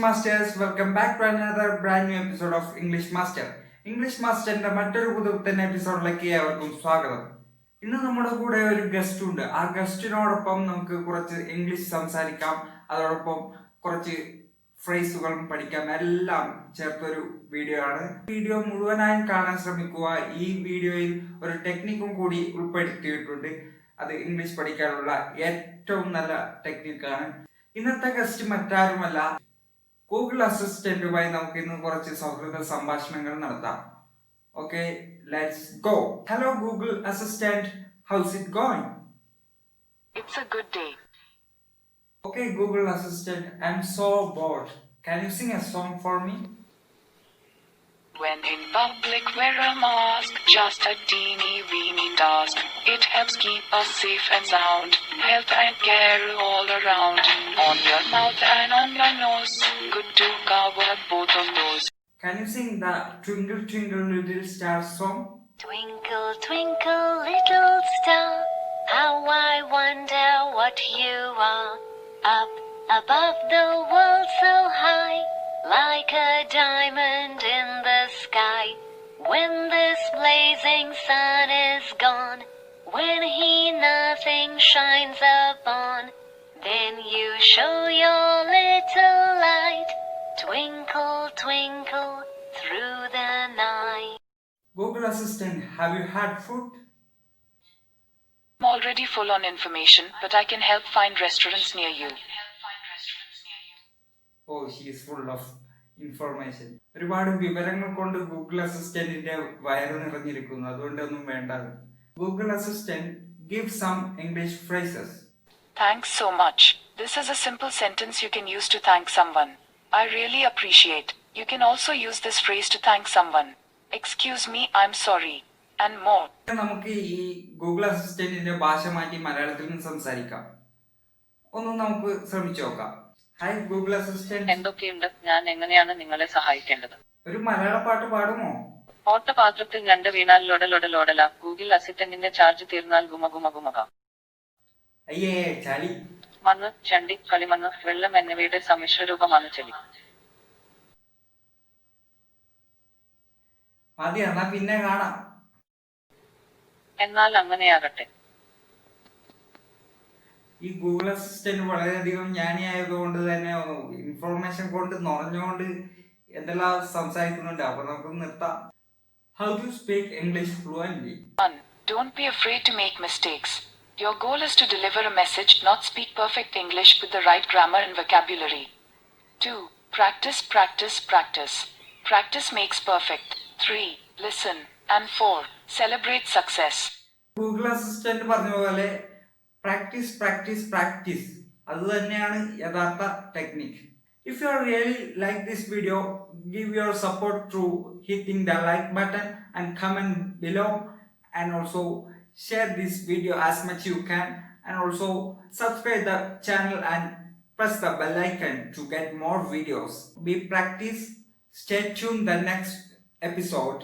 Masters, welcome back to another brand new episode of English Master. English മാസ്റ്ററിന്റെ മറ്റൊരു പുതുപുത്തൻ എപ്പിസോഡിലേക്ക് ഏവർക്കും സ്വാഗതം. ഇന്ന് നമ്മുടെ കൂടെ ഒരു ഗസ്റ്റ് ഉണ്ട്. ആ ഗസ്റ്റിനോടൊപ്പം നമുക്ക് കുറച്ച് ഇംഗ്ലീഷ് സംസാരിക്കാം, അതോടൊപ്പം കുറച്ച് ഫ്രേസുകളും പഠിക്കാം, എല്ലാം ചേർത്തൊരു വീഡിയോ ആണ്. വീഡിയോ മുഴുവനായും കാണാൻ ശ്രമിക്കുക. ഈ വീഡിയോയിൽ ഒരു ടെക്നിക്കും കൂടി ഉൾപ്പെടുത്തിയിട്ടുണ്ട്. അത് ഇംഗ്ലീഷ് പഠിക്കാനുള്ള ഏറ്റവും നല്ല ടെക്നിക്കാണ്. ഇന്നത്തെ ഗസ്റ്റ് മറ്റാരുമല്ല, ഗൂഗിൾ അസിസ്റ്റന്റുമായി നമുക്ക് ഇന്ന് കുറച്ച് സൗഹൃദ സംഭാഷണങ്ങൾ നടത്താം. Okay, let's go. Hello Google assistant, house it going? It's a good day. Okay, Google Assistant, I'm so bored. Can you sing a song for me? When in public, wear a mask. Just a teeny weeny task. It helps keep us safe and sound. Health and care all around. On your mouth and on your nose. Good to cover both of those. Can you sing the Twinkle Twinkle Little Star song? Twinkle, twinkle, little star, how I wonder what you are. Up above the world so high, like a diamond in the sky. When this blazing sun is gone, when he nothing shines upon, then you show your little light, twinkle, twinkle, through the night. Google Assistant, have you had food? I'm already full on information, but I can help find restaurants near you. Oh, she is full of information. ഒരുപാട് വിവരങ്ങൾ കൊണ്ട് Google അസിസ്റ്റന്റിന്റെ വയറ് നിറഞ്ഞിരിക്കുന്നു. അതുകൊണ്ടൊന്നും വേണ്ട. Google assistant give some English phrases. Thanks so much. This is a simple sentence you can use to thank someone. I really appreciate. You can also use this phrase to thank someone. Excuse me, I'm sorry. And more. നമുക്ക് ഈ Google അസിസ്റ്റന്റിന്റെ ഭാഷ മാറ്റി മലയാളത്തിൽ നിന്ന് സംസാരിക്കാം. ഒന്ന് നമുക്ക് ശ്രമിച്ചു നോക്കാം. Hi Google assistant. എന്തൊക്കെയുണ്ട്? ഞാൻ എങ്ങനെയാണ് നിങ്ങളെ സഹായിക്കേണ്ടത്? ഒരു മലയാള പാട്ട് പാടുമോ? ഓട്ടപാത്രത്തിൽ ഞണ്ട് വീണാൽ ലൊടലൊടലോടല. ഗൂഗിൾ അസിസ്റ്റന്റിന്റെ ചാർജ് തീർന്നാൽ ഗുമഗുമഗുമക. അയ്യേ ചളി. മണ്ണ്, ചണ്ടി, കളിമണ്ണ്, വെള്ളം എന്നിവയുടെ സമ്മിശ്ര രൂപമാണ് ചെളി. മതി, എന്നാ പിന്നെ കാണാം. എന്നാൽ അങ്ങനെയാകട്ടെ. ഈ ഗൂഗിൾ അസിസ്റ്റന്റ് വളരെയധികം ജ്ഞാനിയായതുകൊണ്ട് തന്നെ ഇൻഫോർമേഷൻ കൊണ്ട് നിറഞ്ഞുകൊണ്ട് എന്തെല്ലാം സംസാരിക്കുന്നുണ്ട്. അപ്പൊ നമുക്ക് നിർത്താം. How to speak English fluently? 1. Don't be afraid to make mistakes. Your goal is to deliver a message, not speak perfect English with the right grammar and vocabulary. 2. Practice, practice, practice. Practice makes perfect. 3. Listen. And 4. Celebrate success. Google assistant പറഞ്ഞ പോലെ practice practice practice, അത് തന്നെയാണ് യഥാർത്ഥ technique. If you really like this video, give your support through hitting the like button and comment below, and also share this video as much you can, and also subscribe the channel and press the bell icon to get more videos. Be practice. Stay tuned the next episode.